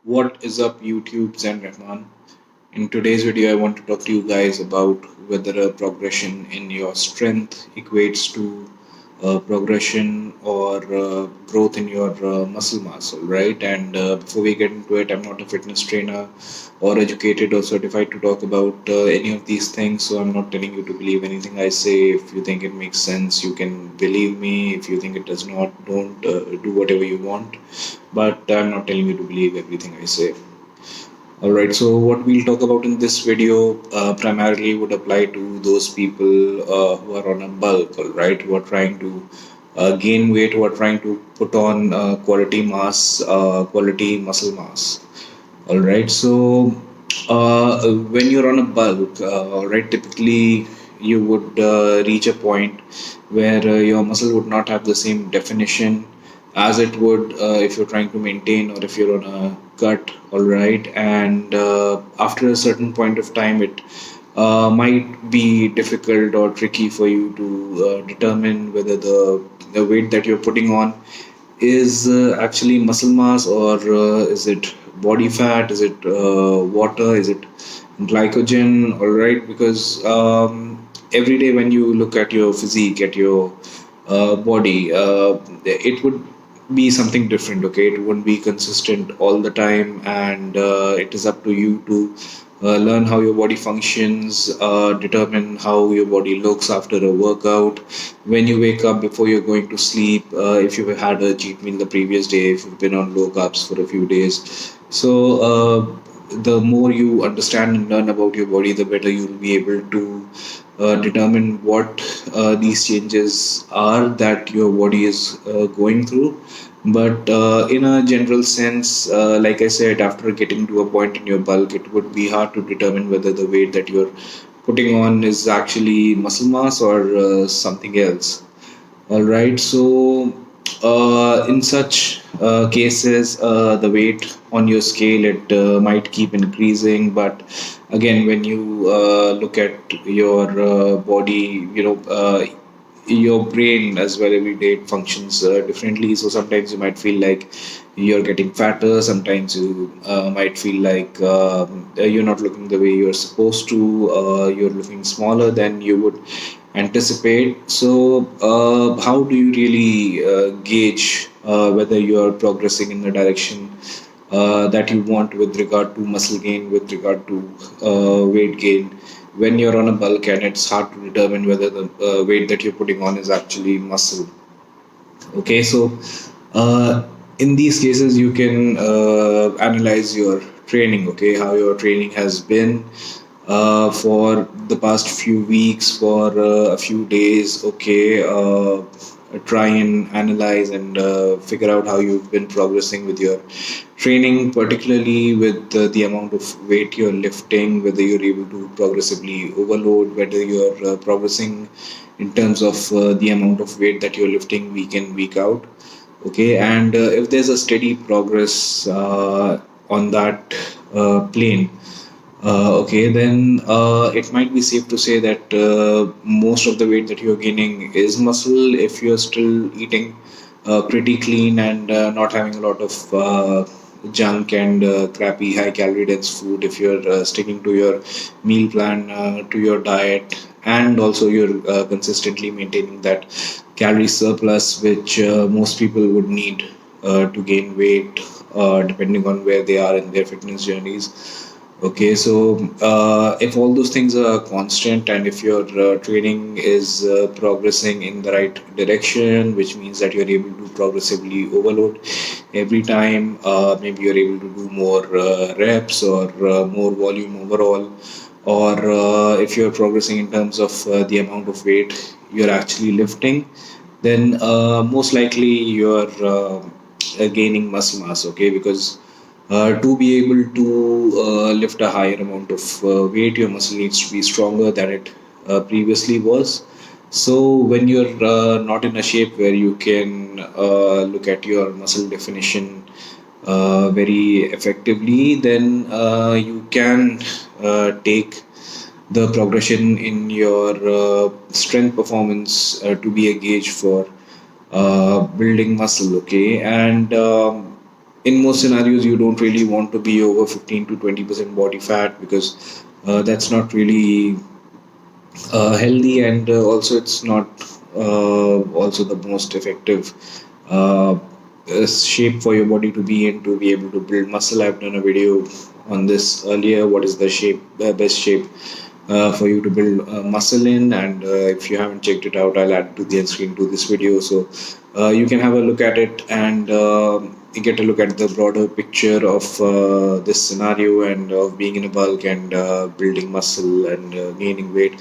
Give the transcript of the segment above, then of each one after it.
What is up, YouTube and Rahman? In today's video, I want to talk to you guys about whether a progression in your strength equates to progression or growth in your muscle mass, all right? And before we get into it, I'm not a fitness trainer or educated or certified to talk about any of these things, so I'm not telling you to believe anything I say. If you think it makes sense, you can believe me. If you think it does not, don't do whatever you want. But I'm not telling you to believe everything I say. All right, so what we'll talk about in this video primarily would apply to those people who are on a bulk, all right, who are trying to gain weight, who are trying to put on quality mass, quality muscle mass. All right, so when you're on a bulk, all right, typically you would reach a point where your muscle would not have the same definition as it would if you're trying to maintain or if you're on a cut, all right. And after a certain point of time, it might be difficult or tricky for you to determine whether the weight that you're putting on is actually muscle mass or is it body fat, is it water, is it glycogen, all right. Because every day when you look at your physique, at your body, it would be something different, okay. It won't be consistent all the time, and it is up to you to learn how your body functions, determine how your body looks after a workout, when you wake up, before you're going to sleep, if you've had a cheat meal the previous day, if you've been on low carbs for a few days. So the more you understand and learn about your body, the better you'll be able to determine what these changes are that your body is going through. But in a general sense, like I said, after getting to a point in your bulk, it would be hard to determine whether the weight that you're putting on is actually muscle mass or something else. All right. So, in such cases, the weight on your scale, it might keep increasing. But again, when you look at your body, your brain as well, every day it functions differently. So sometimes you might feel like you're getting fatter. Sometimes you might feel like you're not looking the way you're supposed to. You're looking smaller than you would anticipate. So, how do you really gauge whether you are progressing in the direction that you want with regard to muscle gain, with regard to weight gain? When you're on a bulk, and it's hard to determine whether the weight that you're putting on is actually muscle. Okay, so in these cases, you can analyze your training, okay, how your training has been for the past few weeks, for a few days, okay. Try and analyze and figure out how you've been progressing with your training, particularly with the amount of weight you're lifting, whether you're able to progressively overload, whether you're progressing in terms of the amount of weight that you're lifting week in, week out. Okay, and if there's a steady progress on that plane, okay, then it might be safe to say that most of the weight that you're gaining is muscle if you're still eating pretty clean and not having a lot of junk and crappy high calorie dense food. If you're sticking to your meal plan, to your diet, and also you're consistently maintaining that calorie surplus, which most people would need to gain weight, depending on where they are in their fitness journeys. Okay, so if all those things are constant and if your training is progressing in the right direction, which means that you're able to progressively overload every time, maybe you're able to do more reps or more volume overall, or if you're progressing in terms of the amount of weight you're actually lifting, then most likely you're gaining muscle mass, okay, because to be able to lift a higher amount of weight, your muscle needs to be stronger than it previously was. So, when you're not in a shape where you can look at your muscle definition very effectively, then you can take the progression in your strength performance to be a gauge for building muscle, okay. And in most scenarios you don't really want to be over 15 to 20% body fat, because that's not really healthy, and also it's not also the most effective uh, shape for your body to be in, to be able to build muscle. I've done a video on this earlier, what is the shape, best shape for you to build muscle in, and if you haven't checked it out, I'll add to the end screen to this video, so you can have a look at it, and get a look at the broader picture of this scenario, and of being in a bulk, and building muscle, and gaining weight,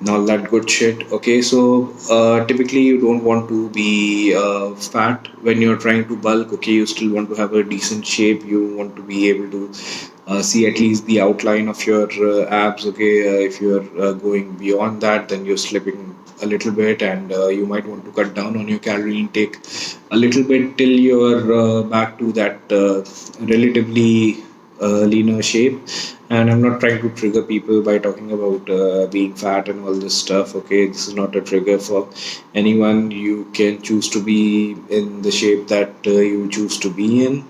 and all that good shit. Okay, so typically you don't want to be fat when you're trying to bulk. Okay, you still want to have a decent shape. You want to be able to see at least the outline of your abs. Okay, if you're going beyond that, then you're slipping a little bit, and you might want to cut down on your calorie intake a little bit till you're back to that relatively leaner shape. And I'm not trying to trigger people by talking about being fat and all this stuff. Okay, this is not a trigger for anyone. You can choose to be in the shape that you choose to be in,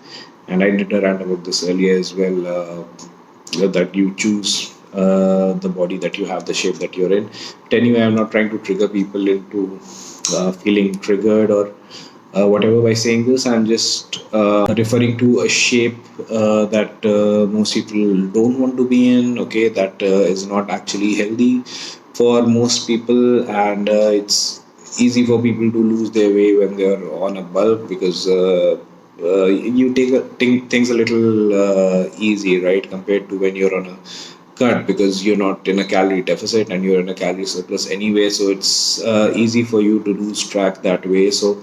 and I did a rant about this earlier as well, that you choose the body that you have, the shape that you're in. But anyway, I'm not trying to trigger people into feeling triggered or whatever by saying this. I'm just referring to a shape that most people don't want to be in. Okay, that is not actually healthy for most people, and it's easy for people to lose their way when they're on a bulk, because you take things a little easy, right, compared to when you're on a cut, because you're not in a calorie deficit and you're in a calorie surplus anyway, so it's easy for you to lose track that way. So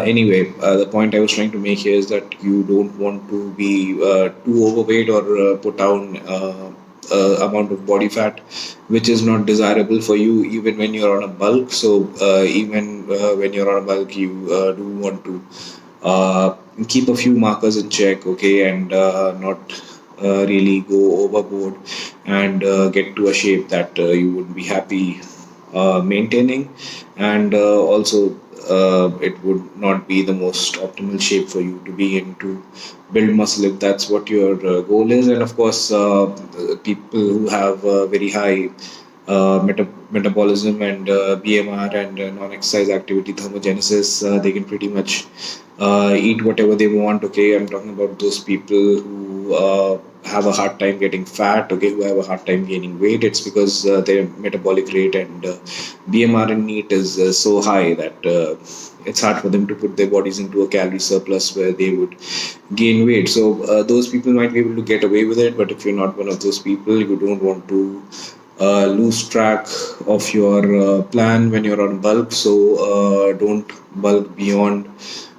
anyway, the point I was trying to make here is that you don't want to be too overweight, or put down amount of body fat which is not desirable for you, even when you're on a bulk. So even when you're on a bulk, you do want to keep a few markers in check, okay, and not really go overboard, and get to a shape that you would be happy maintaining, and also it would not be the most optimal shape for you to be in to build muscle, if that's what your goal is. And of course, people who have very high metabolism, and BMR, and non-exercise activity thermogenesis, they can pretty much eat whatever they want. Okay, I'm talking about those people who have a hard time getting fat. Okay, who have a hard time gaining weight. It's because their metabolic rate and BMR in meat is so high that it's hard for them to put their bodies into a calorie surplus where they would gain weight. So those people might be able to get away with it, but if you're not one of those people, you don't want to lose track of your plan when you're on bulk. So don't bulk beyond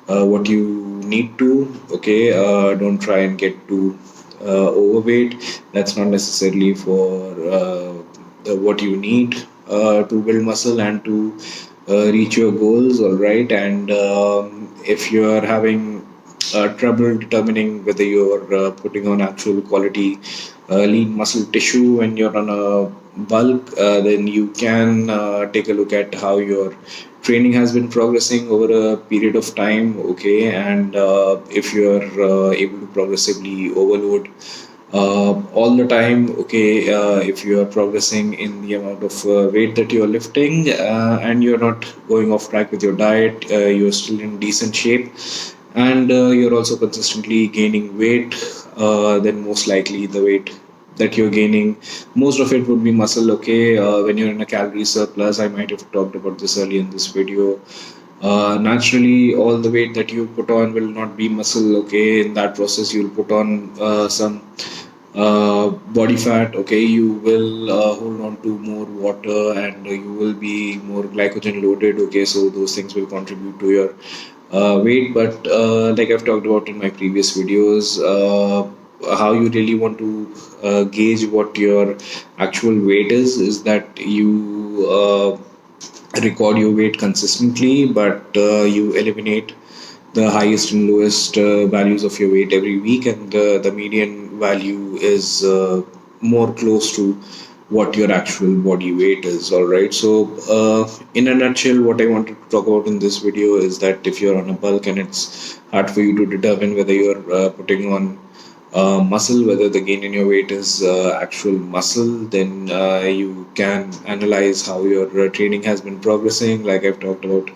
what you need to. Okay, don't try and get too overweight. That's not necessarily for what you need to build muscle and to reach your goals. All right, and if you're having trouble determining whether you're putting on actual quality lean muscle tissue when you're on a bulk, then you can take a look at how your training has been progressing over a period of time. Okay, and if you're able to progressively overload all the time. Okay, if you are progressing in the amount of weight that you're lifting, and you're not going off track with your diet, you're still in decent shape, and you're also consistently gaining weight, then most likely the weight that you're gaining, most of it would be muscle. Okay, when you're in a calorie surplus, I might have talked about this earlier in this video. Naturally, all the weight that you put on will not be muscle. Okay, in that process, you'll put on some body fat. Okay, you will hold on to more water, and you will be more glycogen loaded. Okay, so those things will contribute to your weight. But like I've talked about in my previous videos, how you really want to gauge what your actual weight is that you record your weight consistently, but you eliminate the highest and lowest values of your weight every week, and the median value is more close to what your actual body weight is. All right. So, in a nutshell, what I wanted to talk about in this video is that if you're on a bulk and it's hard for you to determine whether you're putting on muscle, whether the gain in your weight is actual muscle, then you can analyze how your training has been progressing, like I've talked about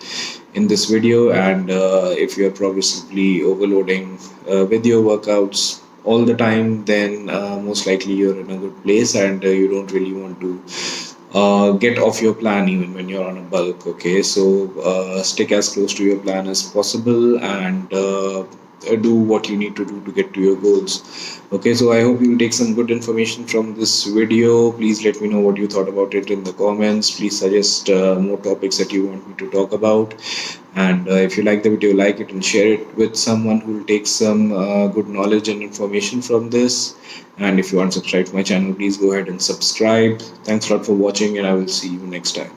in this video. And if you're progressively overloading with your workouts all the time, then most likely you're in a good place, and you don't really want to get off your plan even when you're on a bulk. Okay, so stick as close to your plan as possible, and do what you need to do to get to your goals. Okay, so I hope you take some good information from this video. Please let me know what you thought about it in the comments. Please suggest more topics that you want me to talk about. And if you like the video, like it and share it with someone who will take some good knowledge and information from this. And if you aren't subscribed to my channel, please go ahead and subscribe. Thanks a lot for watching, and I will see you next time.